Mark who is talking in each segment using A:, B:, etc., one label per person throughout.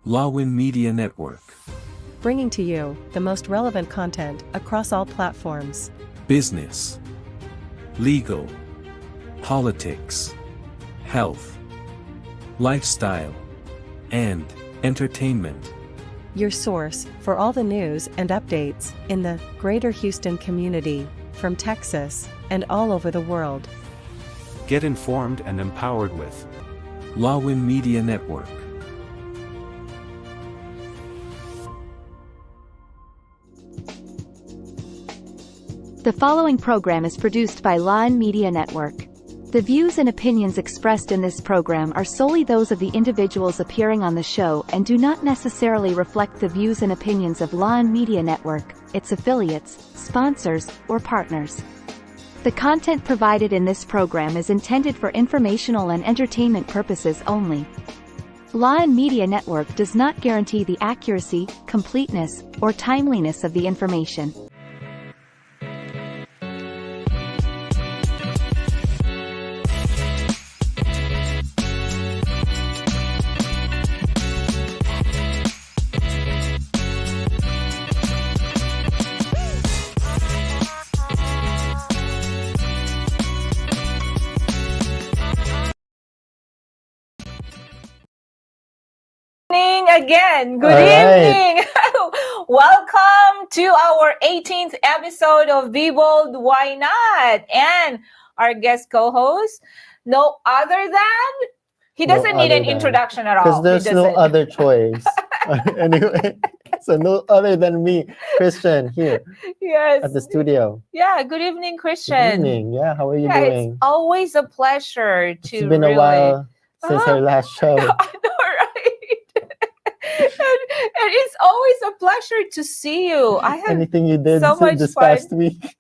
A: Lawin Media Network.
B: Bringing to you the most relevant content across all platforms.
A: Business, legal, politics, health, lifestyle, and entertainment.
B: Your source for all the news and updates in the greater Houston community, from Texas and all over the world.
A: Get informed and empowered with Lawin Media Network.
C: The following program is produced by Lawin Media Network. The views and opinions expressed in this program are solely those of the individuals appearing on the show and do not necessarily reflect the views and opinions of Lawin Media Network, its affiliates, sponsors, or partners. The content provided in this program is intended for informational and entertainment purposes only. Lawin Media Network does not guarantee the accuracy, completeness, or timeliness of the information.
D: Again, good evening. Welcome to our 18th episode of Be Bold, Why Not? And our guest co-host, no other than, he doesn't need an introduction at all.
E: Because there's no other choice. Anyway, so no other than me, Christian, here at the studio.
D: Yeah, good evening, Christian.
E: Good evening. Yeah, how are you doing?
D: It's always a pleasure to
E: It's been a while since our last show.
D: I know, right? and it's always a pleasure to see you. I have
E: anything you did
D: so much
E: this
D: fun.
E: Past week.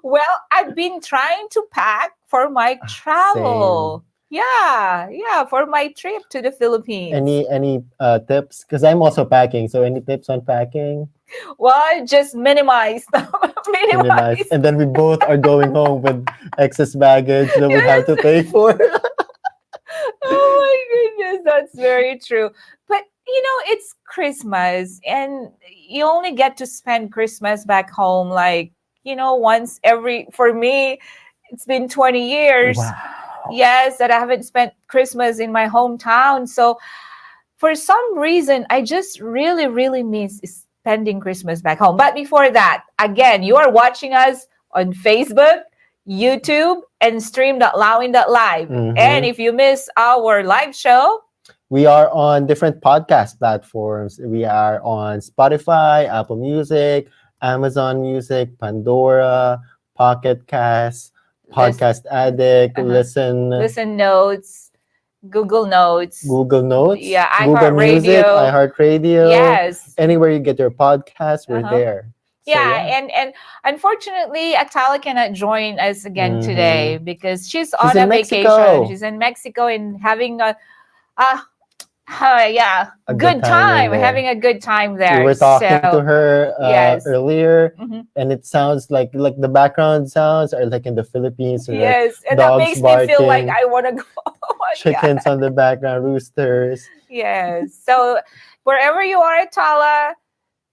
D: well, I've been trying to pack for my travel.
E: Same.
D: Yeah, for my trip to the Philippines.
E: Any tips? Because I'm also packing. So any tips on packing?
D: Well, just minimize.
E: Minimize. And then we both are going home with excess baggage that we have to pay for.
D: Oh my goodness, that's very true. But it's Christmas and you only get to spend Christmas back home once for me, it's been 20 years.
E: Wow.
D: Yes, that I haven't spent Christmas in my hometown. So for some reason, I just really, really miss spending Christmas back home. But before that, again, you are watching us on Facebook, YouTube, and stream.lawin.live.
E: Mm-hmm.
D: And if you miss our live show,
E: we are on different podcast platforms. We are on Spotify, Apple Music, Amazon Music, Pandora, Pocket Cast, Podcast Addict, Listen
D: Notes, Google Notes. Yeah,
E: Google Music, iHeartRadio.
D: Yes.
E: Anywhere you get your podcast, we're there. So,
D: and unfortunately, Atala cannot join us again today because she's on a vacation. She's in Mexico and having a good time. Having a good time there.
E: We were talking to her earlier, and it sounds like the background sounds are like in the Philippines. So
D: yes,
E: like
D: and that makes
E: barking,
D: me feel like I want to go.
E: Chickens on the background, roosters.
D: Yes. So wherever you are, Atala,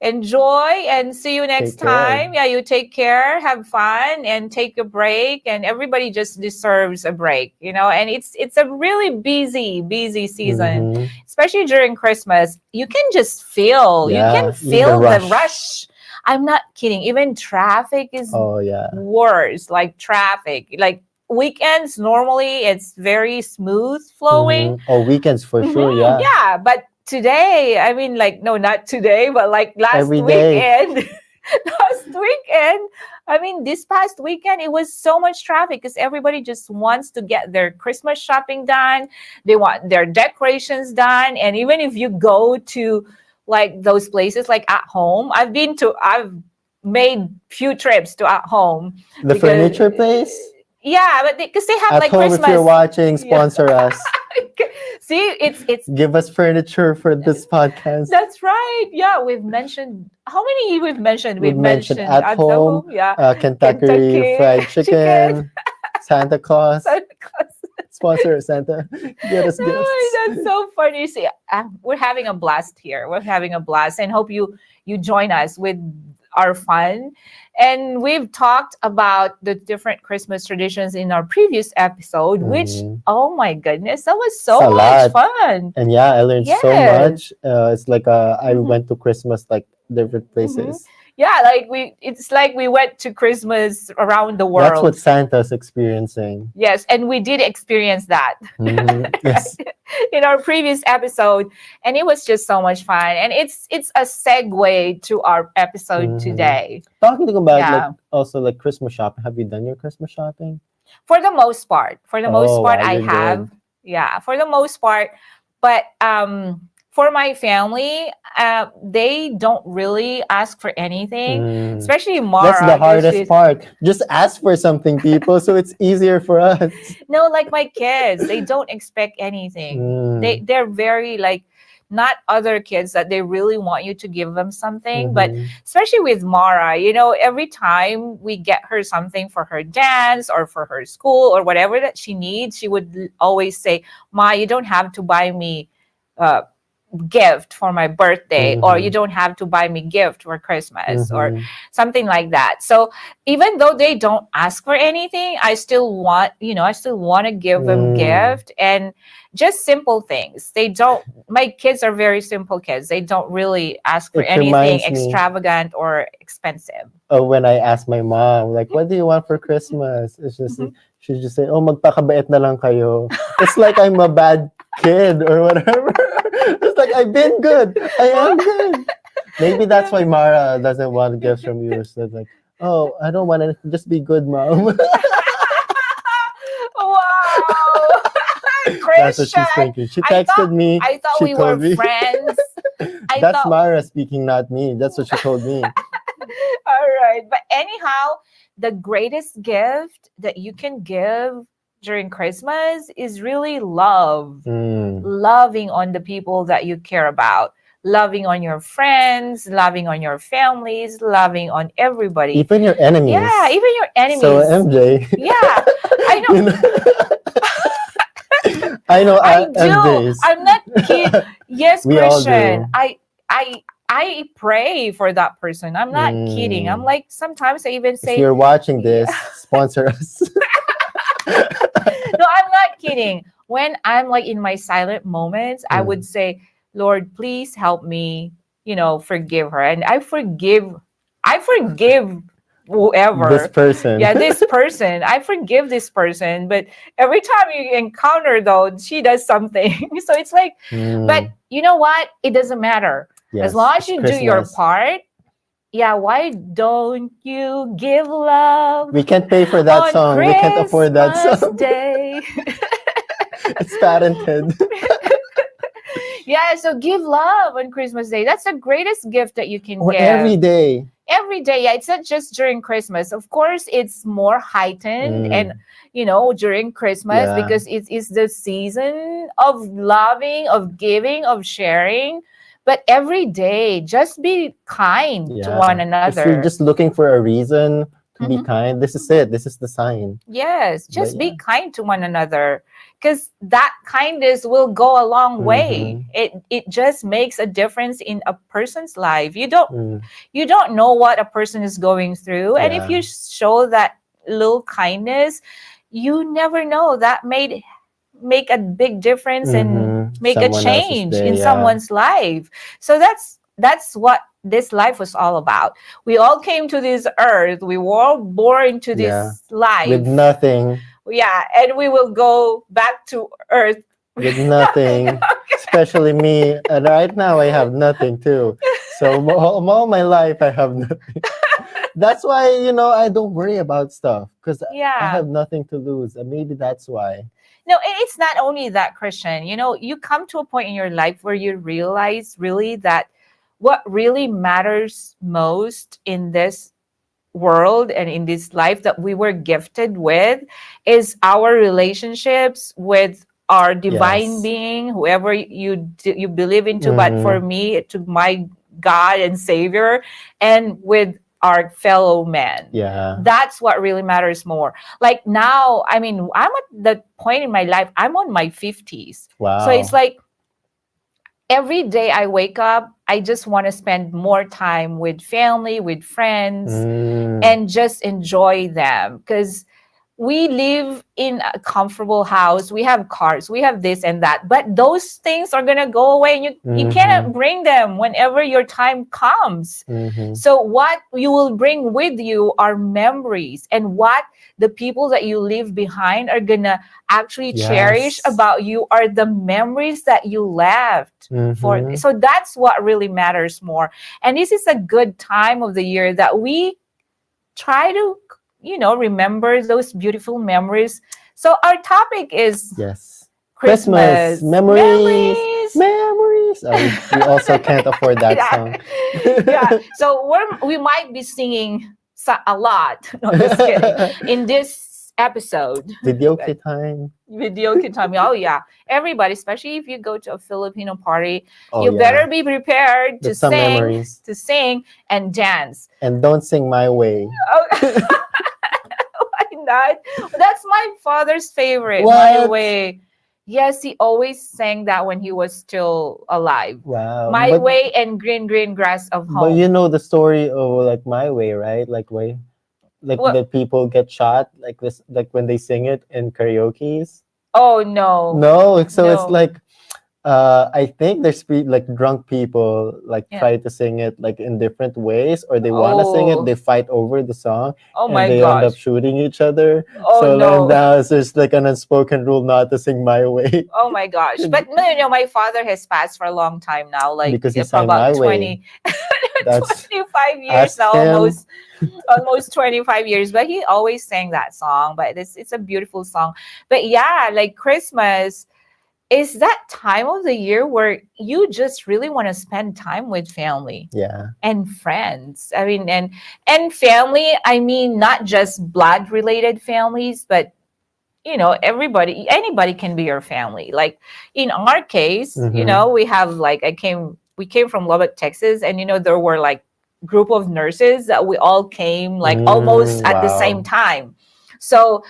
D: enjoy and see you next time. Yeah, you take care, have fun, and take a break. And everybody just deserves a break, and it's a really busy season, especially during Christmas. You can just feel the rush. I'm not kidding. Even traffic is worse. Like traffic, like weekends, normally it's very smooth flowing.
E: Oh, weekends for sure.
D: Yeah, but today, not today, but last weekend. This past weekend, it was so much traffic because everybody just wants to get their Christmas shopping done. They want their decorations done. And even if you go to those places at home, I've made few trips to at home.
E: The furniture place?
D: Yeah, but because they have
E: at home,
D: Christmas.
E: If you're watching, sponsor us.
D: See, it's
E: give us furniture for this podcast.
D: That's right. Yeah, we've mentioned how many we've mentioned.
E: We've mentioned at home.
D: Yeah,
E: Kentucky Fried Chicken, Santa Claus. Sponsor us, Santa. Get us gifts.
D: That's so funny. See, we're having a blast here. We're having a blast, and hope you join us with our fun. And we've talked about the different Christmas traditions in our previous episode, which, oh my goodness, that was so much fun.
E: And yeah, I learned so much. It's like I went to Christmas like different places.
D: Yeah, like it's like we went to Christmas around the world.
E: That's what Santa's experiencing.
D: Yes, and we did experience that.
E: Yes.
D: In our previous episode, and it was just so much fun. And it's a segue to our episode today.
E: Talking about like also like Christmas shopping. Have you done your Christmas shopping?
D: For the most part. I have.
E: Good.
D: Yeah, for the most part. But for my family, they don't really ask for anything, especially Mara.
E: That's the hardest part. Just ask for something, people, so it's easier for us.
D: No, like my kids, they don't expect anything. They're very like, not other kids that they really want you to give them something, but especially with Mara, every time we get her something for her dance or for her school or whatever that she needs, she would always say, "Ma, you don't have to buy me gift for my birthday, or you don't have to buy me gift for Christmas," or something like that. So even though they don't ask for anything, I still want to give them gift, and just simple things. My kids are very simple kids. They don't really ask for anything extravagant or expensive.
E: Oh, when I ask my mom, like, what do you want for Christmas? It's just she just say, "Oh, magpakabait na lang kayo." It's like I'm a bad kid or whatever. It's like, I've been good. I am good. Maybe that's why Mara doesn't want gifts from you. So it's like, oh, I don't want to just be good, mom.
D: Wow. Christian.
E: That's what she's thinking. She texted me.
D: I thought we were friends.
E: That's Mara speaking, not me. That's what she told me.
D: All right. But anyhow, the greatest gift that you can give during Christmas is really love. Loving on the people that you care about. Loving on your friends, loving on your families, loving on everybody.
E: Even your enemies.
D: Yeah, even your enemies.
E: So MJ.
D: Yeah, I know.
E: I know.
D: I do.
E: MJs.
D: I'm not kidding. Yes,
E: We all
D: Christian.
E: do.
D: I pray for that person. I'm not kidding. I'm like, sometimes I even say,
E: if you're watching this, sponsor us.
D: No, I'm not kidding. When I'm like in my silent moments, I would say, "Lord, please help me, forgive her." And I forgive whoever.
E: This person.
D: Yeah, this person. I forgive this person. But every time you encounter though, she does something. So it's like, but you know what? It doesn't matter.
E: Yes,
D: as long as you do your part. Yeah, why don't you give love?
E: We can't pay for that song. We can't afford that song.
D: Day.
E: It's patented.
D: Yeah, so give love on Christmas Day. That's the greatest gift that you can
E: Or
D: give.
E: every day.
D: Every day. Yeah, it's not just during Christmas. Of course, it's more heightened and during Christmas because it is the season of loving, of giving, of sharing. But every day, just be kind to one another.
E: If you're just looking for a reason to be kind, this is it. This is the sign.
D: Yes, just be kind to one another, because that kindness will go a long way. It just makes a difference in a person's life. You don't know what a person is going through, and if you show that little kindness, you never know, that may make a big difference and make a change in someone's life. So that's what this life was all about. We all came to this earth. We were all born to this life
E: with nothing.
D: Yeah, and we will go back to earth
E: with nothing. Especially me. And right now I have nothing too. So all my life I have nothing. That's why, I don't worry about stuff, because I have nothing to lose. And maybe that's why.
D: No, it's not only that, Christian. You come to a point in your life where you realize really that what really matters most in this world and in this life that we were gifted with is our relationships with our divine being, whoever you believe into. But for me, to my God and Savior, and with our fellow men.
E: Yeah.
D: That's what really matters more. Like now, I mean, I'm at the point in my life, I'm on my 50s.
E: Wow.
D: So it's like every day I wake up, I just want to spend more time with family, with friends, and just enjoy them. Because we live in a comfortable house, we have cars, we have this and that, but those things are gonna go away, and you cannot bring them whenever your time comes. So what you will bring with you are memories, and what the people that you leave behind are gonna actually cherish about you are the memories that you left for. So that's what really matters more. And this is a good time of the year that we try to remember those beautiful memories. So our topic is Christmas
E: memories. We also can't afford that song.
D: So we might be singing a lot. No, just kidding. In this episode,
E: Video time.
D: Oh yeah, everybody, especially if you go to a Filipino party, you better be prepared to sing and dance.
E: And don't sing My Way.
D: That's my father's favorite.
E: What?
D: My Way. Yes, he always sang that when he was still alive.
E: Wow.
D: My Way and Green Green Grass of Home.
E: But you know the story of like My Way, right? Like the people get shot like this, like when they sing it in karaoke's.
D: Oh no.
E: No, so it's like I think there's like drunk people like try to sing it like in different ways, or they want to sing it, they fight over the song, and they end up shooting each other. So
D: no.
E: now there's like an unspoken rule not to sing My Way.
D: Oh my gosh. But no, my father has passed for a long time now, like
E: because he
D: for
E: sang
D: about
E: My
D: 20
E: Way. That's
D: 25 years now, almost 25 years, but he always sang that song. But it's a beautiful song. But yeah, like Christmas is that time of the year where you just really want to spend time with family and friends. I mean, and family, I mean, not just blood related families, but anybody can be your family. Like in our case, we have like we came from Lubbock, Texas, and there were like group of nurses that we all came like almost at the same time. So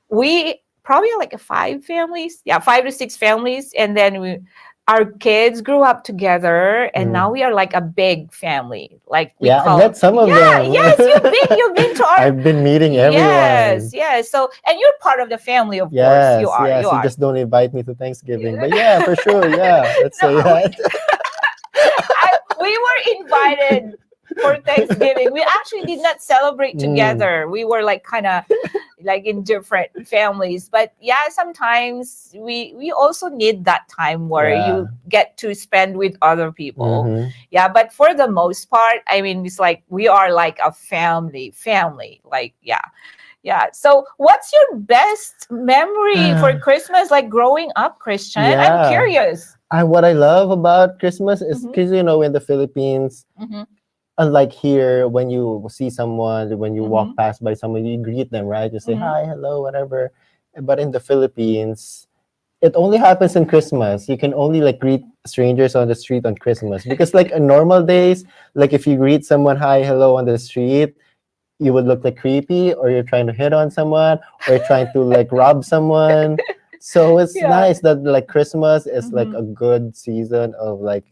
D: we probably like 5 families, 5 to 6 families, and then our kids grew up together, and now we are like a big family. Like we
E: I met some of them.
D: Yes, you've been to our.
E: I've been meeting everyone.
D: Yes. So, and you're part of the family, of
E: course.
D: You are.
E: Yes, you just don't invite me to Thanksgiving, but yeah, for sure. Yeah, let's say that.
D: We were invited for Thanksgiving. We actually did not celebrate together. We were like kind of like in different families. But yeah, sometimes we also need that time where you get to spend with other people. Yeah, but for the most part, I mean, it's like we are like a family. Like, yeah. So what's your best memory for Christmas, like growing up, Christian? I'm curious.
E: What I love about Christmas is because, in the Philippines, unlike here, when you see someone, when you walk past by someone, you greet them, right? You say, hi, hello, whatever. But in the Philippines, it only happens in Christmas. You can only like greet strangers on the street on Christmas. Because like in normal days, like if you greet someone, hi, hello on the street, you would look like creepy, or you're trying to hit on someone, or you're trying to like rob someone. So it's nice that like Christmas is like a good season of like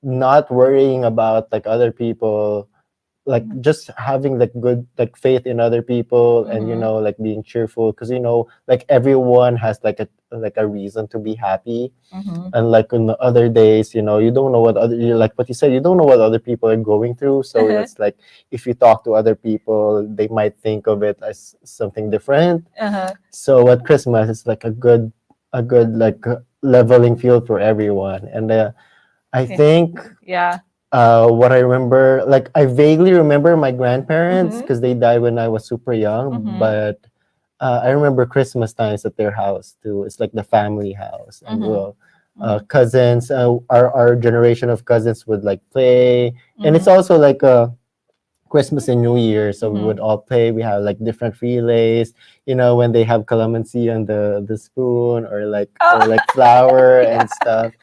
E: not worrying about like other people, like just having like good like faith in other people, and like being cheerful, because like everyone has like a reason to be happy. And like on the other days, you don't know what like what you said, you don't know what other people are going through. So it's like if you talk to other people, they might think of it as something different. So at Christmas, it's like a good like leveling field for everyone. And I think what I remember, like I vaguely remember my grandparents because they died when I was super young, but I remember Christmas times at their house too. It's like the family house, and cousins, our generation of cousins would like play, and it's also like Christmas and New Year. So we would all play. We have like different relays. When they have calamansi on the spoon, or like flour and stuff.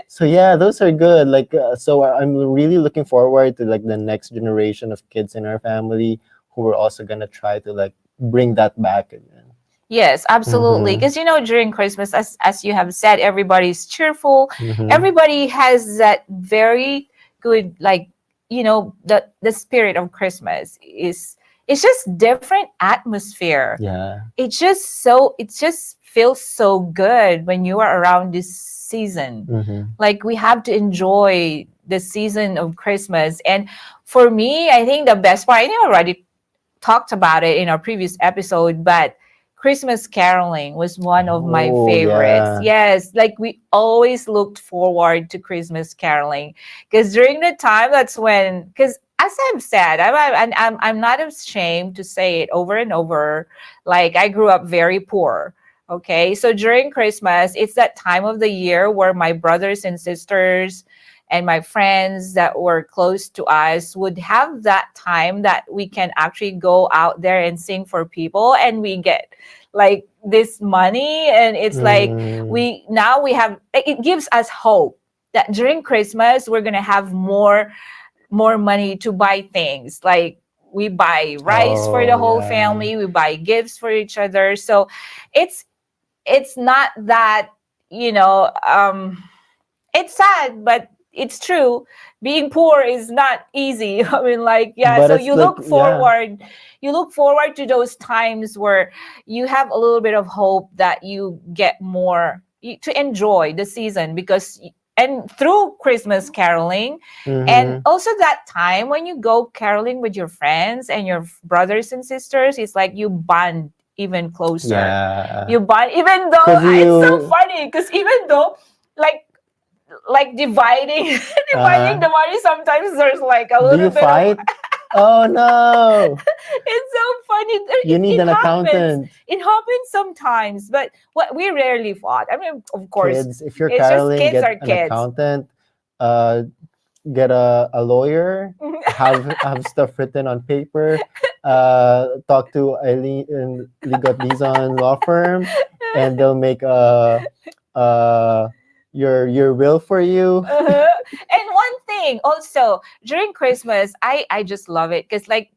E: So yeah, those are good. Like so, I'm really looking forward to like the next generation of kids in our family who are also gonna try to like bring that back again.
D: Yes, absolutely.
E: Mm-hmm.
D: Because during Christmas, as you have said, everybody's cheerful.
E: Mm-hmm.
D: Everybody has that very good, like, the spirit of Christmas is, it's just different atmosphere.
E: Yeah.
D: It just feels so good when you are around this season.
E: Mm-hmm.
D: Like, we have to enjoy the season of Christmas. And for me, I think the best part, I think I already talked about it in our previous episode, but Christmas caroling was one of my favorites.
E: Yeah.
D: Yes, like we always looked forward to Christmas caroling because during the time, that's when, because as I've said, I'm not ashamed to say it over and over. Like, I grew up very poor. Okay, so during Christmas, it's that time of the year where my brothers and sisters and my friends that were close to us would have that time that we can actually go out there and sing for people, and we get like this money, and it's like we have, it gives us hope that during Christmas we're gonna have more money to buy things. Like, we buy rice for the whole family, we buy gifts for each other. So it's not that, it's sad, but it's true. Being poor is not easy. I mean, like, yeah.
E: But
D: so
E: it's
D: you
E: like,
D: look forward, you look forward to those times where you have a little bit of hope that you get more to enjoy the season, because and through Christmas caroling, and also that time when you go caroling with your friends and your brothers and sisters, it's like you bond even closer.
E: Yeah.
D: You bond, even though it's so funny, because even though like dividing the money, sometimes there's like a little bit
E: fight?
D: of
E: Oh no.
D: It's so funny.
E: You need an accountant.
D: It happens sometimes, but what we rarely fought. I mean, of course,
E: Kids, if you're
D: it's just
E: caroling,
D: kids
E: get
D: are
E: an
D: kids.
E: accountant, get a lawyer, have stuff written on paper, talk to Eileen and Ligot Dizon law firm, and they'll make your will for you.
D: And one thing also during Christmas, I just love it because, like,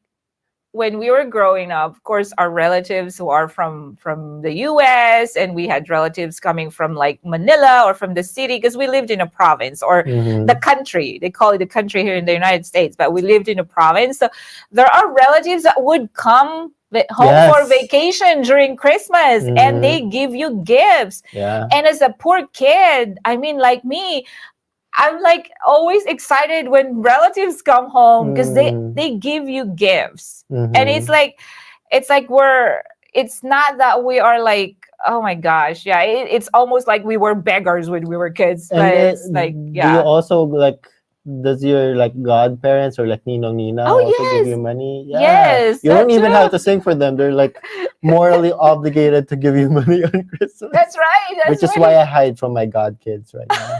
D: when we were growing up, of course, our relatives who are from the US, and we had relatives coming from like Manila or from the city, because we lived in a province, or the country. They call it the country here in the United States, but we lived in a province. So there are relatives that would come home for vacation during Christmas, and they give you gifts.
E: Yeah.
D: And as a poor kid, I mean, like me, I'm like always excited when relatives come home because they give you gifts. And it's like it's not that we are like, oh my gosh, yeah, it's almost like we were beggars when we were kids. But it's like, yeah.
E: Do you also like, does your like godparents or like Ninong Nina also give you money? Yeah.
D: Yes.
E: You don't even have to sing for them. They're like morally obligated to give you money on Christmas.
D: That's right.
E: Which is why I hide from my god kids right now.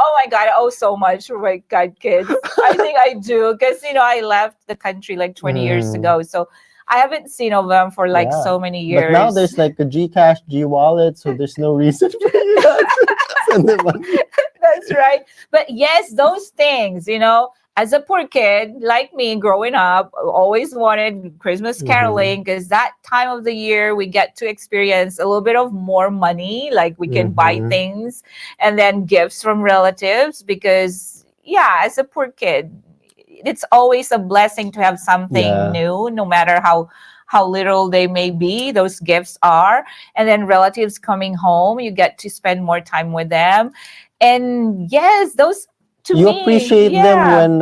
D: Oh my God, I owe so much for my god kids. I think I do, because I left the country like 20 years ago, so I haven't seen of them for like so many years.
E: But now there's like a Gcash, G Wallet, so there's no reason for you to send them money.
D: That's right. But yes, those things, as a poor kid like me growing up, always wanted Christmas caroling, because that time of the year we get to experience a little bit of more money, like we can buy things, and then gifts from relatives, because as a poor kid, it's always a blessing to have something new, no matter how little they may be, those gifts are. And then relatives coming home, you get to spend more time with them. And yes, those
E: you appreciate them when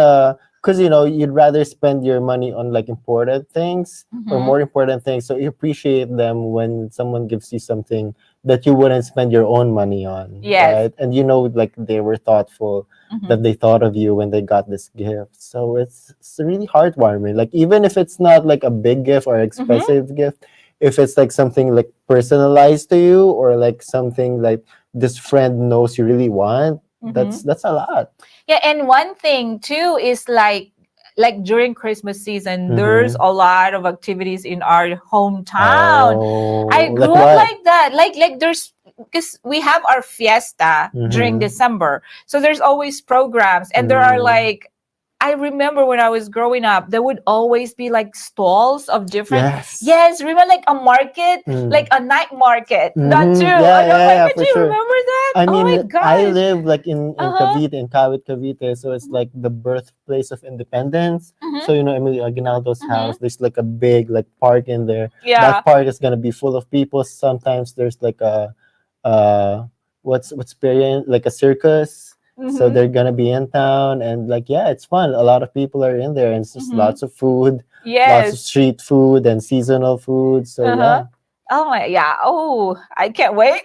E: because you'd rather spend your money on like important things or more important things, so you appreciate them when someone gives you something that you wouldn't spend your own money on. Right? And like they were thoughtful, that they thought of you when they got this gift. So it's really heartwarming, like even if it's not like a big gift or expensive gift, if it's like something like personalized to you, or like something like this friend knows you really want, that's a lot.
D: Yeah. And one thing too is like, like during Christmas season, there's
E: Mm-hmm.
D: a lot of activities in our hometown.
E: Oh,
D: I
E: like
D: grew up
E: what?
D: like that. Like there's because we have our fiesta during
E: Mm-hmm.
D: December. So there's always programs, and there are
E: Mm.
D: like I remember when I was growing up, there would always be like stalls of different.
E: Yes.
D: Yes, remember like a market, like
E: Mm.
D: a night market. That too.
E: Mm-hmm. Yeah,
D: And I'm
E: yeah,
D: like,
E: yeah,
D: do
E: for
D: you
E: sure.
D: remember that?
E: I
D: Oh my
E: mean, I
D: gosh.
E: live like in
D: Uh-huh.
E: Cavite, in Kawit, Cavite, so it's like the birthplace of independence.
D: Mm-hmm.
E: So Emilio Aguinaldo's
D: Mm-hmm.
E: house, there's like a big like park in there.
D: Yeah.
E: That park is gonna be full of people. Sometimes there's like a what's period like a circus. So
D: Mm-hmm.
E: they're gonna be in town, and like yeah, it's fun. A lot of people are in there, and it's just
D: Mm-hmm.
E: lots of food, lots of
D: Yes.
E: street food and seasonal food. So
D: Uh-huh.
E: yeah.
D: Oh my, yeah. Oh, I can't wait.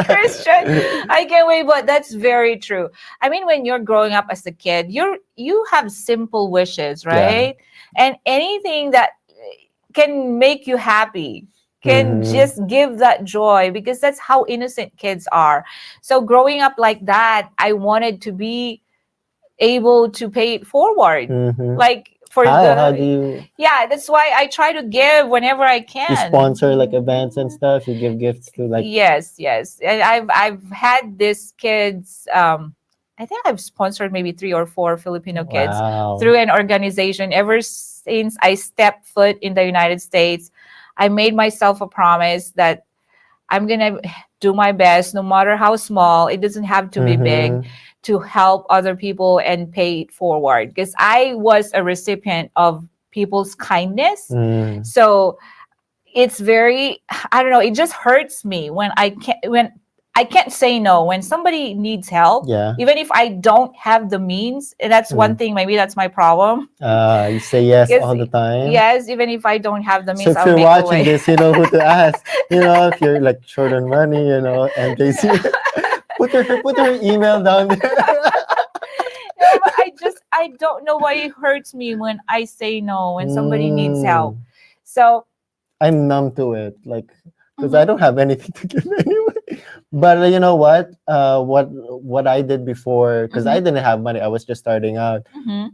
D: Christian, I can't wait, but that's very true. I mean, when you're growing up as a kid, you have simple wishes,
E: Yeah.
D: right? And anything that can make you happy can
E: Mm-hmm.
D: just give that joy because that's how innocent kids are. So growing up like that, I wanted to be able to pay it forward.
E: Mm-hmm.
D: Like for
E: How do
D: the
E: you
D: yeah, that's why I try to give whenever I
E: you
D: can.
E: sponsor like events and stuff? You give gifts to like
D: Yes, yes. And I've had these kids I think I've sponsored maybe 3 or 4 Filipino kids
E: wow.
D: through an organization ever since I stepped foot in the United States. I made myself a promise that I'm going to do my best no matter how small. It doesn't have to be big
E: Mm-hmm.
D: to help other people and pay it forward because I was a recipient of people's kindness.
E: Mm.
D: So it's very I don't know, it just hurts me when I can't say no when somebody needs help,
E: Yeah.
D: even if I don't have the means. And that's one
E: Mm.
D: thing, maybe that's my problem.
E: You say yes
D: Because
E: all the time.
D: yes, even if I don't have the
E: So
D: means,
E: if
D: I'll
E: you're
D: make a
E: watching
D: way.
E: this, you know who to ask. If you're like short on money, MJC, put her email down there.
D: No, but I don't know why it hurts me when I say no when somebody needs help.
E: Mm.
D: So
E: I'm numb to it, like because I
D: mhm,
E: don't have anything to give anyway. But you know what? What I did before, because I
D: mhm,
E: didn't have money, I was just starting out.
D: mhm,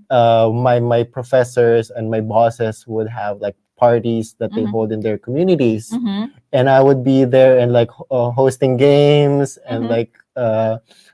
E: My professors and my bosses would have like parties that they
D: mhm,
E: hold in their communities,
D: mhm,
E: and I would be there and like hosting games and
D: mhm,
E: like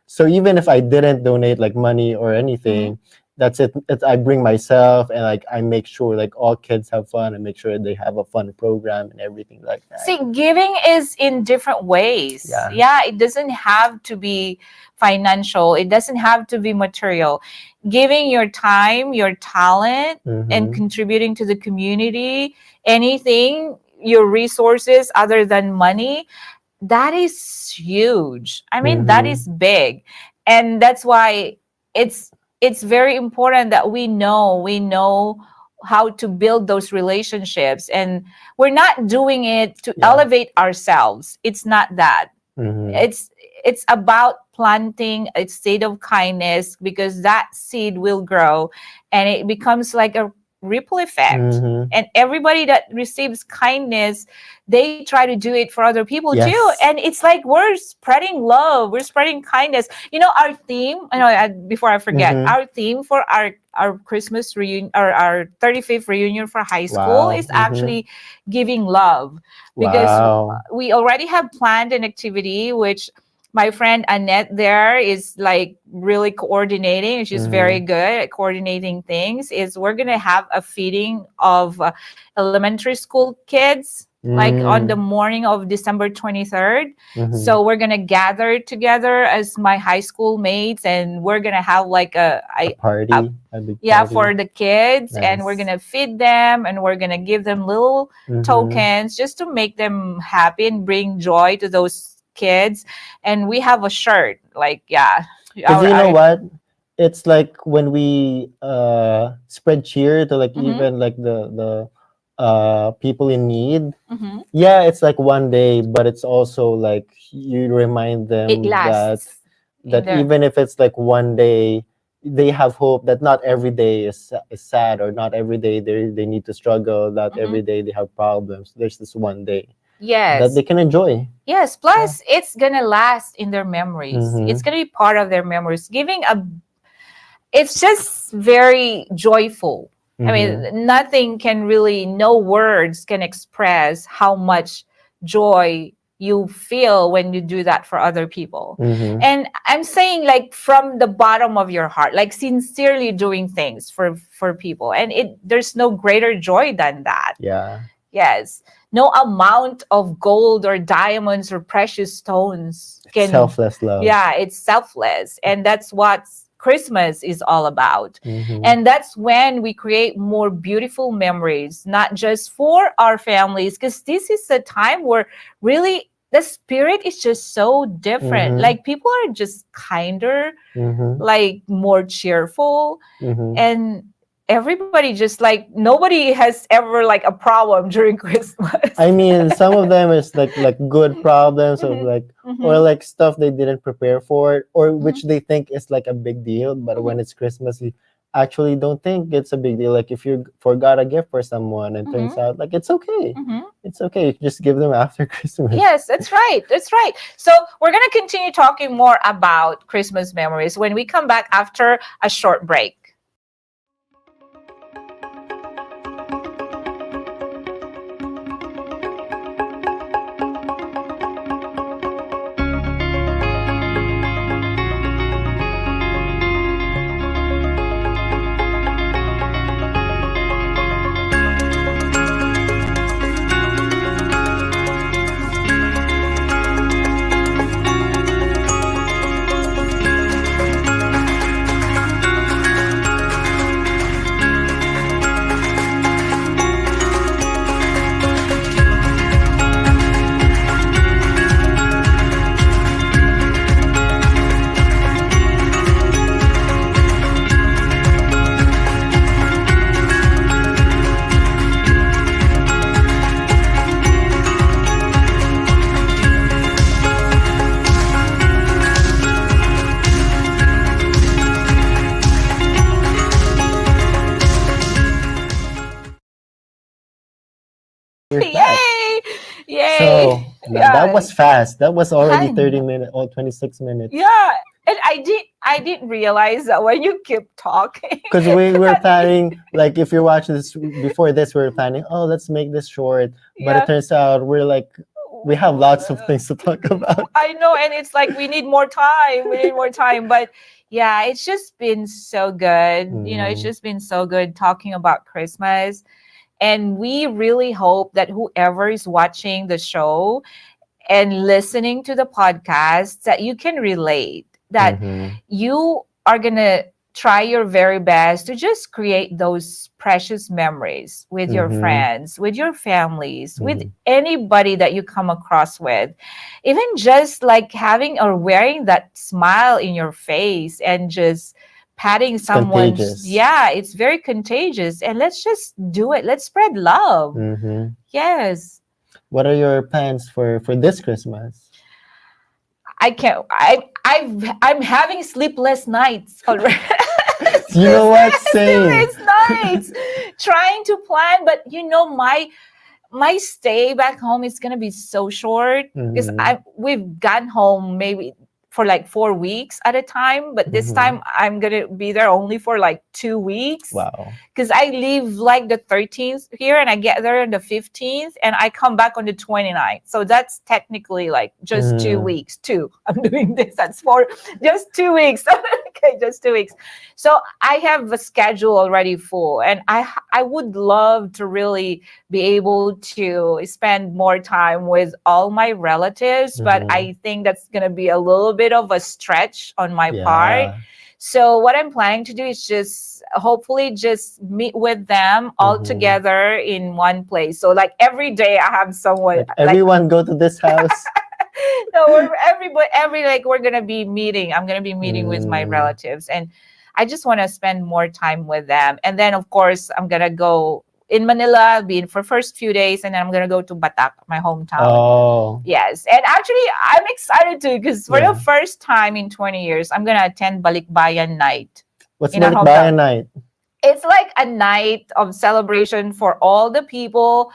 E: so even if I didn't donate like money or
D: mhm.
E: anything, that's it. I bring myself and like I make sure like all kids have fun and make sure they have a fun program and everything like that.
D: See, giving is in different ways.
E: Yeah.
D: Yeah, it doesn't have to be financial, it doesn't have to be material. Giving your time, your talent, and
E: Mm-hmm.
D: contributing to the community, anything, your resources other than money, that is huge. I mean, that
E: Mm-hmm.
D: is big. And that's why it's very important that we know how to build those relationships, and we're not doing it to
E: Yeah.
D: elevate ourselves. It's not that.
E: Mm-hmm.
D: It's about planting a seed of kindness, because that seed will grow and it becomes like a ripple effect.
E: Mm-hmm.
D: And everybody that receives kindness, they try to do it for other people too.
E: Yes.
D: And it's like we're spreading love, we're spreading kindness. Our theme, before I forget,
E: Mm-hmm.
D: our theme for our Christmas reunion, or our 35th reunion for high school,
E: Wow.
D: is
E: Mm-hmm.
D: actually giving love. Because
E: Wow.
D: we already have planned an activity, which my friend Annette there is like really coordinating. She's very
E: Mm-hmm.
D: good at coordinating things. Is we're gonna have a feeding of elementary school kids, like on the
E: Mm-hmm.
D: morning of December 23rd.
E: Mm-hmm.
D: So we're gonna gather together as my high school mates, and we're gonna have like
E: A party, a big party.
D: for the kids, and we're
E: Nice.
D: gonna feed them, and we're gonna give them little
E: Mm-hmm.
D: tokens just to make them happy and bring joy to those kids. And we have a shirt, like
E: Because you know what? It's like when we spread cheer to like
D: Mhm.
E: even like the people in need.
D: Mhm.
E: Yeah, it's like one day, but it's also like you remind
D: It
E: them
D: lasts in
E: that
D: there.
E: even if it's like one day, they have hope that not every day is sad, or not every day they need to struggle, not
D: Mhm.
E: every day they have problems. There's this one day that
D: Yes.
E: they can enjoy.
D: Yes. Plus, it's gonna last in their memories.
E: Mhm.
D: It's gonna be part of their memories. Giving it's just very joyful. I mean, nothing can really, no words can express how much joy you feel when you do that for other people. And I'm saying, like, from the bottom of your heart, like sincerely doing things for people, and there's no greater joy than that.
E: Yeah.
D: Yes, no amount of gold or diamonds or precious stones can.
E: Selfless love.
D: Yeah, it's selfless, and that's what Christmas is all about.
E: Mm-hmm.
D: And that's when we create more beautiful memories, not just for our families, because this is a time where really the spirit is just so different. Like, people are just kinder, like more cheerful, and everybody just like, nobody has ever like a problem during Christmas.
E: I mean, some of them is like good problems of like, or like stuff they didn't prepare for, or which they think is like a big deal, but when it's Christmas, you actually don't think it's a big deal. Like if you forgot a gift for someone and turns out like it's okay. It's okay. You just give them after Christmas.
D: Yes, that's right. That's right. So we're going to continue talking more about Christmas memories when we come back after a short break. Yay! Yay!
E: So that was fast. That was already
D: I
E: 30 minutes or 26 minutes.
D: Yeah. And I didn't realize that when you keep talking.
E: Because we were planning, like if you're watching this before this, we were planning, oh, let's make this short. But it turns out we have lots of things to talk about.
D: I know, and it's like we need more time. We need more time. But yeah, it's just been so good. You know, it's just been so good talking about Christmas. And we really hope that whoever is watching the show and listening to the podcast, that you can relate, that you are going to try your very best to just create those precious memories with your friends, with your families, with anybody that you come across with. Even just like having or wearing that smile in your face and just patting someone. Yeah, it's very contagious. And let's just do it. Let's spread love. Yes.
E: What are your plans for this Christmas?
D: I can't. I'm having sleepless nights already.
E: You know what? Same.
D: Sleepless nights. Trying to plan, but you know, my stay back home is gonna be so short because we've gotten home maybe for like 4 weeks at a time, but this time I'm gonna be there only for like 2 weeks.
E: Wow.
D: Because I leave like the 13th here and I get there on the 15th and I come back on the 29th. So that's technically like just 2 weeks too. I'm doing this. That's for just 2 weeks. Okay, just 2 weeks. So I have a schedule already full, and I would love to really be able to spend more time with all my relatives, but I think that's gonna be a little bit of a stretch on my part. So what I'm planning to do is just hopefully just meet with them all together in one place. So like every day I have someone.
E: Like everyone go to this house.
D: No, we're gonna be meeting. I'm gonna be meeting with my relatives, and I just want to spend more time with them. And then of course I'm gonna go in Manila. I'll be in for first few days, and then I'm gonna go to Batak, my hometown.
E: Oh.
D: Yes, and actually I'm excited too because for the first time in 20 years, I'm gonna attend Balikbayan night.
E: What's Balikbayan night?
D: It's like a night of celebration for all the people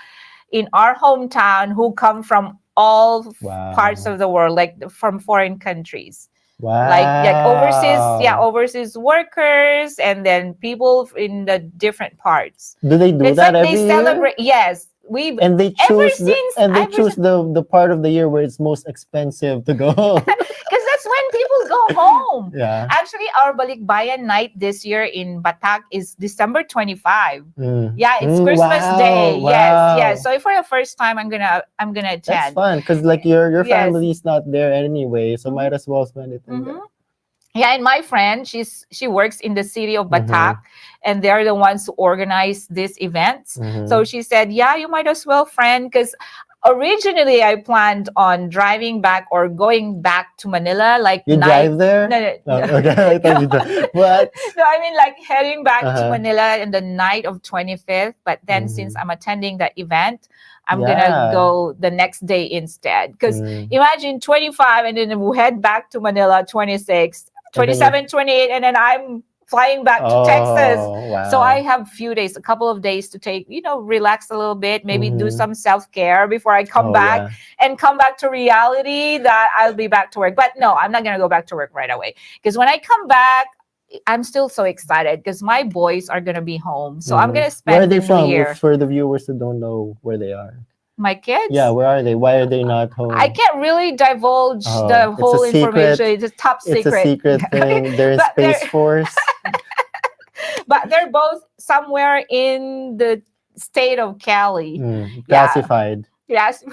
D: in our hometown who come from all parts of the world, like from foreign countries. like
E: Wow.
D: overseas workers, and then people in the different parts.
E: Do they do
D: It's
E: that
D: like they
E: every year?
D: celebrate. Yes, we've
E: And they
D: ever
E: choose
D: since I've
E: the part of the year where it's most expensive to go.
D: because that's when people go home.
E: Yeah.
D: Actually, our Balikbayan night this year in Batak is December 25. Yeah, it's Christmas Day. Yes.
E: Wow.
D: So for the first time, I'm gonna
E: That's
D: attend.
E: fun because like your
D: Yes.
E: family's not there anyway, so
D: Mhm.
E: might as well spend it in
D: Mhm.
E: there.
D: Yeah, and my friend, she works in the city of Batak,
E: Mhm.
D: and they're the ones who organize these events. So
E: Mhm.
D: she said, "Yeah, you might as well, friend, because originally I planned on driving back or going back to Manila, like
E: You
D: night."
E: drive there?
D: No, no,
E: Oh,
D: no.
E: okay, I thought you what?
D: No, I mean like heading back to
E: Uh-huh.
D: Manila in the night of 25th. But then since
E: Mhm.
D: I'm attending that event, I'm gonna
E: Yeah.
D: go the next day instead. Because
E: Mm.
D: imagine 25 and then we'll head back to Manila 26,
E: And then you're
D: 27, 28, and then I'm flying back to Texas.
E: oh
D: So I
E: wow.
D: have few days, a couple of days to take, relax a little bit, maybe do
E: Mhm.
D: some self-care before I come
E: Oh
D: back
E: yeah.
D: and come back to reality that I'll be back to work. But no, I'm not gonna go back to work right away. Because when I come back, I'm still so excited because my boys are gonna be home. So I'm
E: Mhm.
D: gonna
E: Where are
D: spend the
E: they
D: new
E: from?
D: year.
E: If for the viewers who don't know where they are.
D: My kids?
E: Yeah, where are they? Why are they not
D: I
E: home?
D: can't really divulge
E: Oh,
D: the
E: it's a
D: whole information.
E: secret.
D: It's a top
E: It's a
D: secret.
E: secret thing. They're in
D: but they're
E: Space Force.
D: but they're both somewhere in the state of Cali. Yeah.
E: Classified.
D: Yes.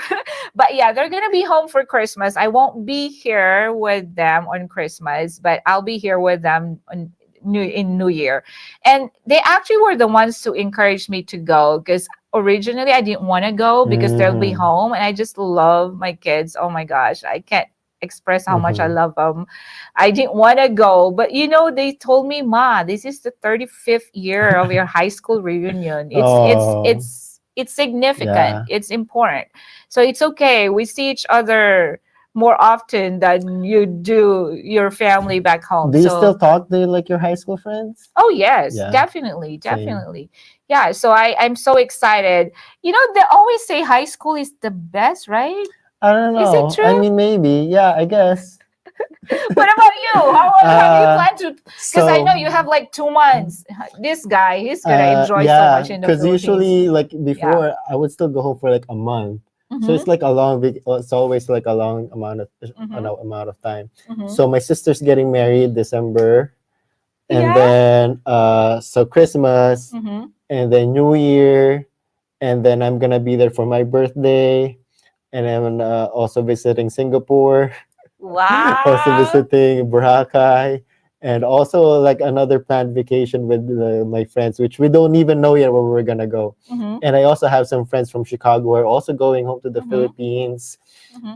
D: But yeah, they're gonna be home for Christmas. I won't be here with them on Christmas, but I'll be here with them on New Year. And they actually were the ones who encouraged me to go because originally I didn't want to go because they'll be
E: Mhm.
D: home, and I just love my kids. Oh my gosh, I can't express how much I
E: Mhm.
D: love them. I didn't want to go, but they told me, "Ma, this is the 35th year of your high school reunion.
E: Oh,
D: It's significant.
E: yeah.
D: It's important. So it's okay. We see each other more often than you do your family back home."
E: Do you still
D: So,
E: talk to like your high school friends?
D: oh yes,
E: Yeah,
D: definitely,
E: same.
D: definitely. Yeah, so I'm so excited. They always say high school is the best, right?
E: I don't
D: Is it
E: know. I
D: true?
E: mean, maybe. Yeah, I guess.
D: What about you? How do you
E: uh,
D: plan to? Because I know
E: so
D: you have like 2 months. This guy, he's gonna enjoy so
E: yeah,
D: much in the
E: because
D: Philippines.
E: usually like
D: Yeah.
E: before I would still go home for like a month. So
D: Mm-hmm.
E: it's like a long it's always like a long
D: Mm-hmm.
E: amount of time.
D: Mm-hmm.
E: So my sister's getting married December, and
D: Yeah.
E: then so Christmas,
D: Mm-hmm.
E: and then New Year, and then I'm gonna be there for my birthday, and I'm also visiting Singapore, also
D: Wow.
E: visiting Boracay, and also like another planned vacation with my friends, which we don't even know yet where we're gonna go.
D: Mm-hmm.
E: And I also have some friends from Chicago who are also going home to the
D: Mm-hmm.
E: Philippines,
D: Mm-hmm.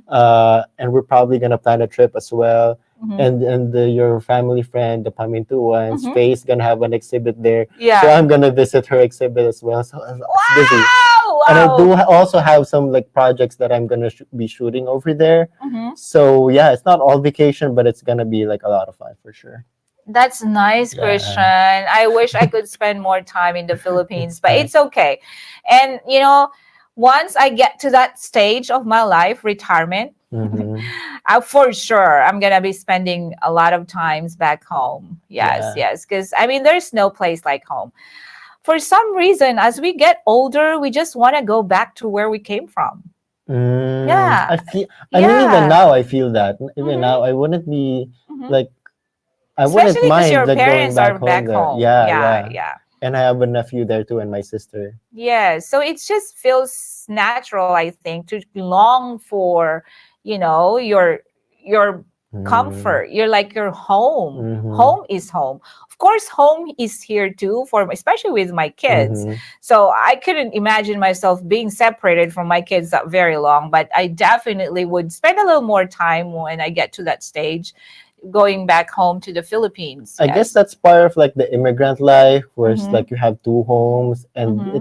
E: and we're probably gonna plan a trip as well.
D: Mm-hmm.
E: And your family friend, the Pamintuans,
D: Mm-hmm.
E: Faye's gonna have an exhibit there, so
D: Yeah.
E: I'm gonna visit her exhibit as well. So it's busy.
D: Wow.
E: And I do
D: Wow.
E: also have some like projects that I'm gonna be shooting over there.
D: Mm-hmm.
E: So yeah, it's not all vacation, but it's gonna be like a lot of fun for sure.
D: That's nice, Christian.
E: Yeah,
D: I wish I could spend more time in the Philippines,
E: it's
D: but
E: fun.
D: it's okay. And once I get to that stage of my life, retirement,
E: Mm-hmm.
D: for sure I'm gonna be spending a lot of times back home. Yes,
E: Yeah.
D: yes, because I mean, there's no place like home. For some reason, as we get older, we just want to go back to where we came from. Yeah,
E: I feel. I mean, even
D: yeah.
E: now, I feel that. Even
D: Mm-hmm,
E: now, I wouldn't be
D: mm-hmm.
E: like. I wouldn't
D: Especially because
E: mind
D: your
E: like going
D: parents
E: back
D: are
E: home
D: back
E: there.
D: home.
E: Yeah,
D: Yeah,
E: yeah.
D: yeah.
E: And I have a nephew there too, and my sister.
D: Yeah, so it just feels natural, I think, to long for, your
E: Mm-hmm.
D: comfort. You're like your home.
E: Mm-hmm.
D: Home is home. Of course, home is here too, for especially with my kids.
E: Mm-hmm.
D: So I couldn't imagine myself being separated from my kids that very long, but I definitely would spend a little more time when I get to that stage, going back home to the Philippines.
E: I guess
D: Yes.
E: that's part of like the immigrant life, where it's
D: Mm-hmm.
E: like you have two homes, and
D: Mm-hmm.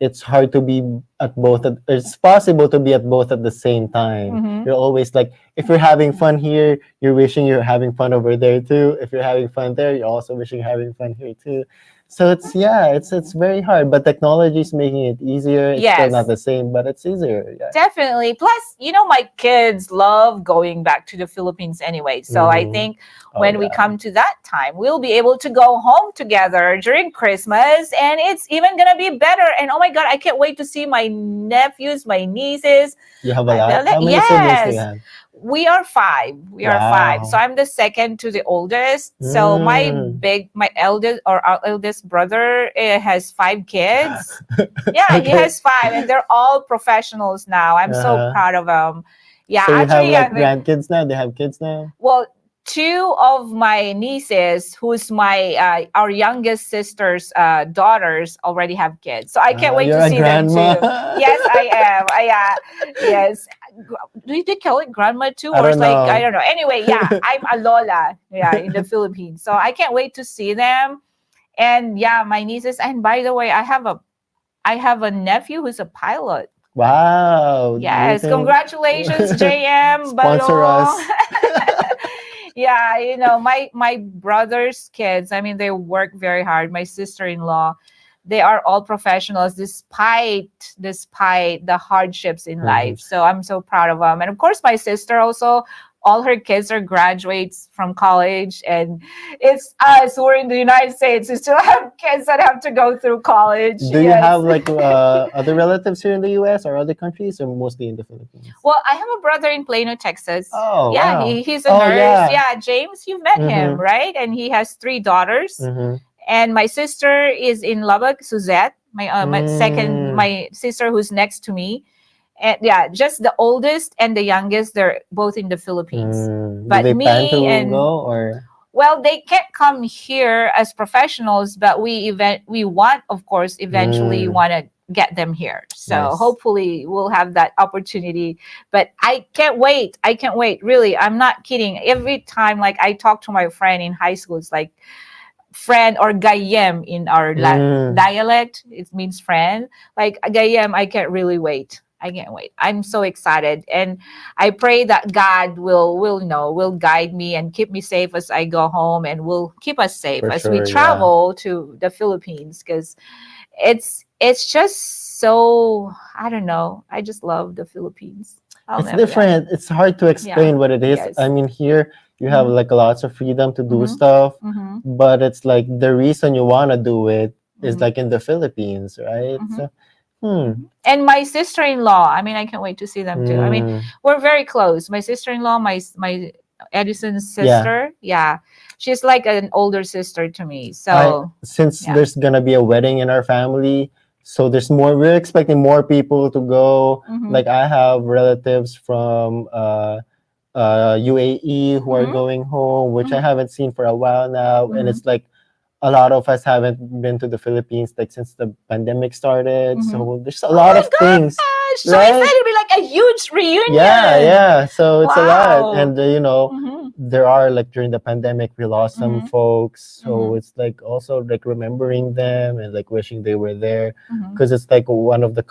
E: it's hard to be at both. It's possible to be at both at the same time.
D: Mm-hmm.
E: You're always like, if you're having fun here, you're wishing you're having fun over there too. If you're having fun there, you're also wishing you're having fun here too. So it's very hard, but technology is making it easier. It's still not
D: Yes.
E: the same, but it's easier. Yeah.
D: Definitely. Plus, my kids love going back to the Philippines anyway. So I
E: Mhm.
D: think
E: Oh,
D: when we
E: yeah.
D: come to that time, we'll be able to go home together during Christmas, and it's even going to be better. And oh my God, I can't wait to see my nephews, my nieces.
E: You have a
D: I feel
E: lot.
D: like,
E: How many siblings do you
D: yes,
E: have?
D: we are five. We are five. So
E: Wow.
D: I'm the second to the oldest. So
E: Mm.
D: my eldest or our eldest brother has five kids. Yeah, he
E: Okay.
D: has five, and they're all professionals now. I'm so
E: Uh-huh.
D: proud of them. Yeah,
E: So you have
D: actually,
E: like grandkids now? They have kids now?
D: well, two of my nieces, who's my our youngest sister's daughters, already have kids. So I can't wait
E: You're
D: to
E: a
D: see them
E: grandma.
D: too. Yes, I am. Yes. Do they call it grandma too,
E: I
D: or it's
E: don't
D: like I
E: know.
D: don't know. Anyway, yeah, I'm a lola. Yeah, in the Philippines. So I can't wait to see them. And yeah, my nieces. And by the way, I have a nephew who's a pilot.
E: Wow. Do you
D: Yes,
E: think
D: congratulations, JM
E: sponsor
D: Balong.
E: us?
D: Yeah, my brother's kids, I mean, they work very hard. My sister-in-law, they are all professionals despite the hardships in
E: Mhm.
D: life. So I'm so proud of them. And of course, my sister also, all her kids are graduates from college, and it's us who are in the United States who still have kids that have to go through college.
E: Do you
D: Yes.
E: have like other relatives here in the US or other countries, or mostly in the Philippines?
D: Well, I have a brother in Plano, Texas.
E: Oh,
D: Yeah,
E: wow.
D: he's a
E: Oh,
D: nurse.
E: yeah.
D: Yeah, James, you've met him,
E: Mm-hmm.
D: right? And he has three daughters.
E: Mm-hmm.
D: And my sister is in Lubbock, Suzette. My sister who's next to me. And yeah, just the oldest and the youngest, they're both in the Philippines.
E: Do
D: But
E: they plan to
D: me and
E: go or?
D: well, they can't come here as professionals, but we want, of course, eventually
E: Mm,
D: want to get them here. So
E: nice.
D: hopefully we'll have that opportunity. But I can't wait. I can't wait. Really, I'm not kidding. Every time, like I talk to my friend in high school, it's like friend or gayem in our
E: Mm,
D: dialect. It means friend. Like gayem, I can't really wait. I can't wait. I'm so excited, and I pray that God will guide me and keep me safe as I go home, and will keep us safe
E: for
D: as we
E: sure, yeah.
D: travel to the Philippines, because it's just so, I don't know. I just love the Philippines. I'll
E: It's
D: never, yeah.
E: different. It's hard to
D: Yeah.
E: explain what it is. I
D: Yes.
E: mean, here you have
D: Mhm.
E: like lots of freedom to do
D: Mhm.
E: stuff,
D: Mhm.
E: but it's like the reason you want to do it is
D: Mhm.
E: like in the Philippines, right?
D: Mhm.
E: So, hmm.
D: And my sister-in-law, I mean, I can't wait to see them too. I mean,
E: Mm,
D: we're very close. My sister-in-law, my Edison's
E: yeah.
D: sister, yeah, she's like an older sister to me.
E: I
D: So
E: since
D: yeah.
E: there's gonna be a wedding in our family, so there's more. We're expecting more people to go.
D: Mhm.
E: Like I have relatives from UAE who are
D: Mhm.
E: going home, which I
D: Mhm.
E: haven't seen for a while now, and
D: Mhm.
E: it's like a lot of us haven't been to the Philippines like since the pandemic started.
D: Mhm.
E: So there's a
D: Oh
E: lot
D: my
E: of things,
D: gosh! So
E: right?
D: excited to be like a huge reunion.
E: Yeah. So it's a lot,
D: Wow.
E: and
D: Mhm.
E: there are like during the pandemic we lost some
D: Mhm.
E: folks, so
D: Mhm.
E: it's like also like remembering them and like wishing they were there,
D: Mhm.
E: because it's like one of the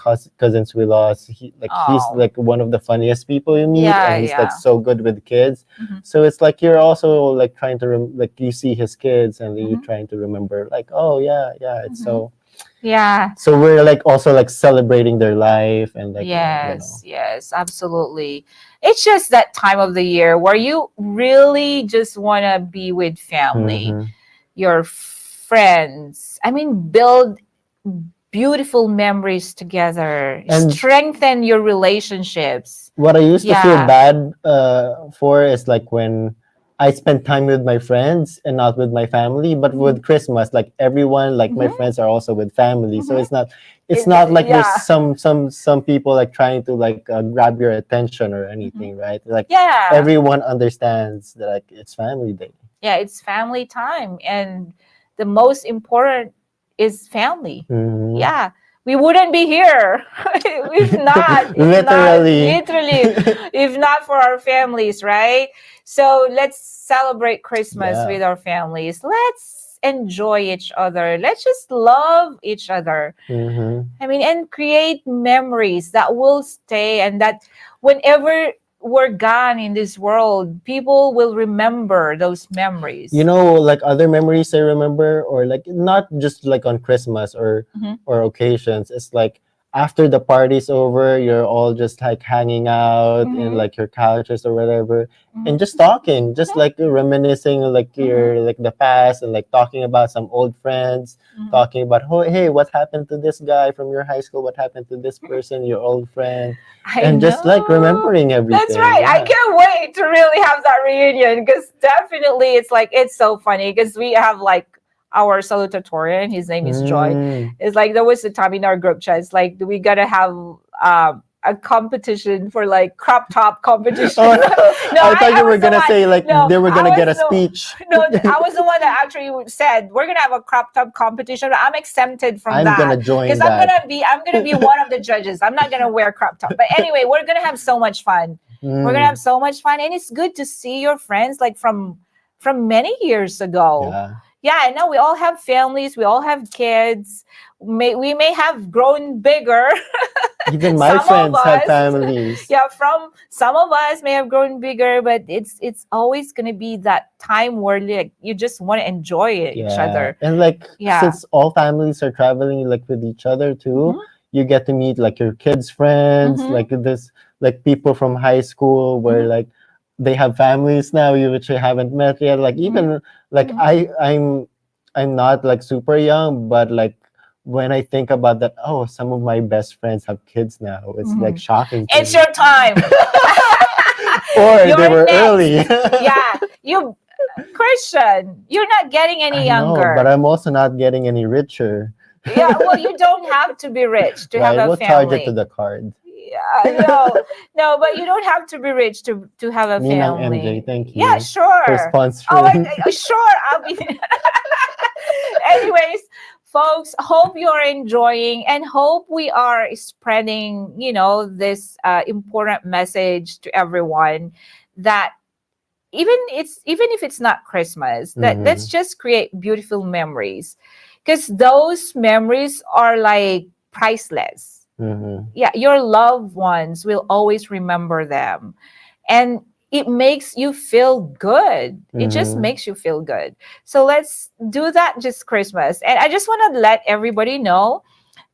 E: cousins we lost. He's
D: Oh.
E: like one of the funniest people you meet,
D: Yeah,
E: and he's like
D: yeah.
E: so good with kids.
D: Mhm.
E: So it's like you're also like trying to like you see his kids and you're
D: Mhm.
E: trying to remember like, oh yeah, it's
D: Mhm. Yeah.
E: so we're like also like celebrating their life and like
D: Yes, yes, absolutely. It's just that time of the year where you really just want to be with family,
E: Mhm.
D: your friends. I mean, build beautiful memories together,
E: And
D: strengthen your relationships.
E: what I used to feel
D: Yeah.
E: bad for is like when I spend time with my friends and not with my family. But with Christmas, like everyone, like my
D: Mhm.
E: friends are also with family, so
D: Mhm.
E: it's not like there's
D: Yeah.
E: some people like trying to like grab your attention or anything, right? Like
D: Yeah.
E: everyone understands that like it's family day.
D: Yeah, it's family time, and the most important is family.
E: Mhm.
D: Yeah, we wouldn't be here
E: Literally.
D: if not for our families, right? So let's celebrate Christmas
E: Yeah.
D: with our families. Let's enjoy each other. Let's just love each other.
E: Mhm.
D: I mean, and create memories that will stay, and that whenever we're gone in this world, people will remember those memories.
E: You know, like other memories I remember, or like not just like on Christmas
D: Mhm.
E: or occasions. It's like after the party's over, you're all just like hanging out in
D: Mhm.
E: like your couches or whatever,
D: Mhm.
E: and just talking, just like reminiscing like your like the past, and like talking about some old friends,
D: Mhm.
E: talking about, oh hey, what happened to this guy from your high school? What happened to this person, your old friend?
D: I
E: And just like
D: know.
E: remembering everything.
D: That's right. I
E: Yeah.
D: can't wait to really have that reunion, because definitely it's like, it's so funny because we have like our salutatorian. His name is Joy.
E: Mm.
D: It's like there was a time in our group chat. It's like we gotta have a competition for like crop top competition.
E: Oh, no. I thought you were
D: was the
E: gonna
D: one-
E: say like
D: no,
E: they were
D: I
E: gonna
D: was
E: get a
D: the-
E: speech.
D: No, I was the one that actually said we're gonna have a crop top competition. I'm exempted from
E: I'm
D: that.
E: gonna join
D: Because
E: that.
D: I'm gonna be one of the judges. I'm not gonna wear crop top. But anyway, we're gonna have so much fun. We're gonna
E: Mm.
D: have so much fun, and it's good to see your friends like from many years ago.
E: Yeah.
D: Yeah, and now we all have families. We all have kids. We may have grown bigger.
E: Even my
D: Some of
E: friends have
D: us-
E: families.
D: Yeah, from some of us may have grown bigger, but it's always gonna be that time where like you just want to enjoy each other.
E: And like
D: Yeah.
E: since all families are traveling like with each other too,
D: Mhm.
E: you get to meet like your kids' friends,
D: Mhm.
E: like this like people from high school where
D: Mhm.
E: like they have families now, you which you haven't met yet. Like even like
D: Mhm.
E: I'm not like super young, but like when I think about that, oh, some of my best friends have kids now. It's like
D: Mhm.
E: shocking to
D: It's
E: me.
D: your time.
E: Or they
D: You're
E: were
D: next.
E: early.
D: Yeah, you, Christian, you're not getting any
E: I know,
D: younger.
E: but I'm also not getting any richer.
D: Yeah, well, you don't have to be rich to
E: Right?
D: have a
E: We'll
D: family.
E: charge it to the card.
D: Yeah, no, but you don't have to be rich to have a
E: Ninang
D: family.
E: MJ, thank you
D: Yeah, sure.
E: for sponsoring.
D: Sure. I'll be. Anyways, folks, hope you're enjoying and hope we are spreading, this important message to everyone that even if it's not Christmas, that let's just create beautiful memories, because those memories are like priceless. Yeah, your loved ones will always remember them, and it makes you feel good. It just makes you feel good. So let's do that this Christmas. And I just want to let everybody know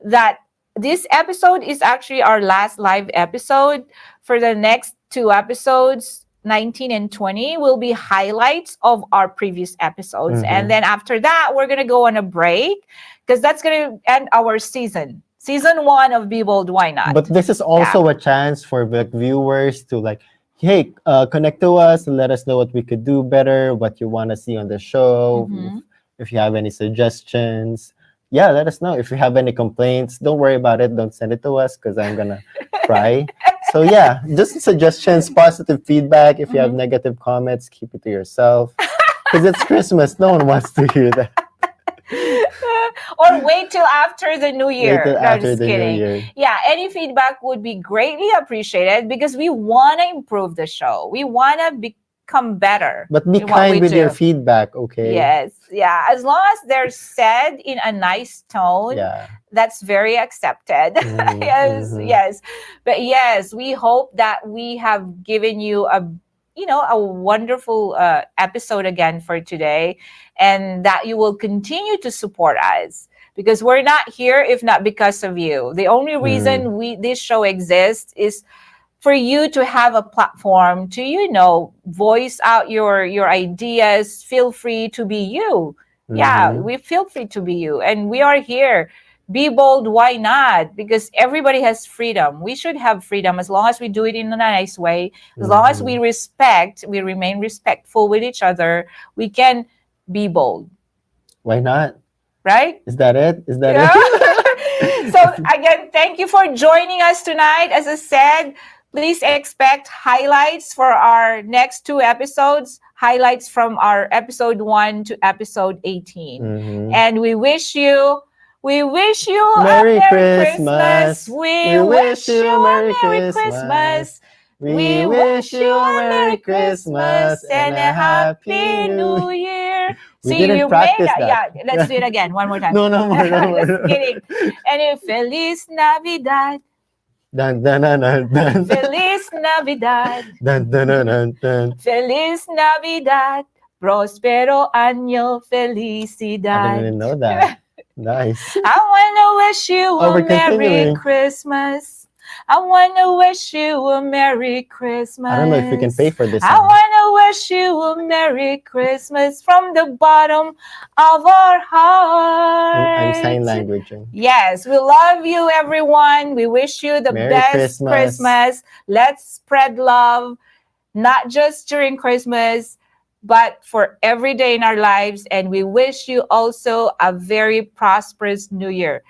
D: that this episode is actually our last live episode. For the next two episodes, 19 and 20, will be highlights of our previous episodes. And then after that, we're going to go on a break, because that's going to end our season 1 of Be Bold, Why Not?
E: But this is also a chance for like viewers to like, hey, connect to us and let us know what we could do better, what you want to see on the show. If you have any suggestions, yeah, let us know. If you have any complaints, don't worry about it. Don't send it to us, because I'm gonna cry. So yeah, just suggestions, positive feedback. If you have negative comments, keep it to yourself, because it's Christmas. No one wants to hear that.
D: Or wait till after the new year.
E: Wait till
D: No,
E: after
D: just
E: the
D: kidding.
E: new year.
D: Yeah, any feedback would be greatly appreciated, because we want to improve the show. We want to become better.
E: But be
D: in what we
E: kind with
D: do.
E: your feedback, okay?
D: Yes, yeah. As long as they're said in a nice tone,
E: Yeah.
D: that's very accepted. Yes. But yes, we hope that we have given you a wonderful episode again for today, and that you will continue to support us, because we're not here if not because of you. The only reason this show exists is for you to have a platform to voice out your ideas. Feel free to be you. Yeah, we feel free to be you, and we are here. Be bold, why not? Because everybody has freedom. We should have freedom, as long as we do it in a nice way. As long as we remain respectful with each other, we can be bold.
E: Why not?
D: Right?
E: Is that it?
D: it? So again, thank you for joining us tonight. As I said, please expect highlights for our next two episodes, highlights from our episode 1 to episode 18. And we wish you
E: Merry Christmas.
D: We wish you a Merry Christmas. We wish you a Merry Christmas and a Happy New Year.
E: We didn't practice that.
D: Yeah, let's do it again. One more time.
E: No more.
D: Just kidding. And a Feliz Navidad.
E: Dun, dun, dun, dun, dun.
D: Feliz Navidad.
E: Dun, dun, dun, dun, dun.
D: Feliz Navidad. Prospero año
E: I
D: felicidad.
E: didn't know that. Nice.
D: I wanna wish you
E: Oh,
D: a
E: we're
D: Merry
E: continuing.
D: Christmas. I wanna wish you a Merry Christmas.
E: I don't know if we can pay for this
D: I
E: song.
D: wanna wish you a Merry Christmas from the bottom of our
E: I'm sign
D: hearts.
E: languaging.
D: Yes, we love you, everyone. We wish you the
E: Merry
D: best
E: Christmas.
D: Christmas. Let's spread love, not just during Christmas, but for every day in our lives. And we wish you also a very prosperous new year.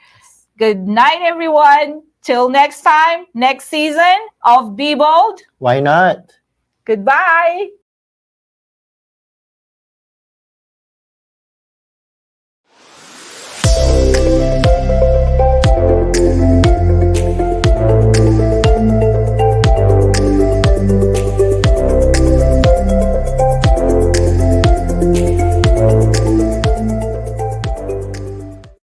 D: Good night, everyone. Till next time, next season of Be Bold.
E: Why not?
D: Goodbye.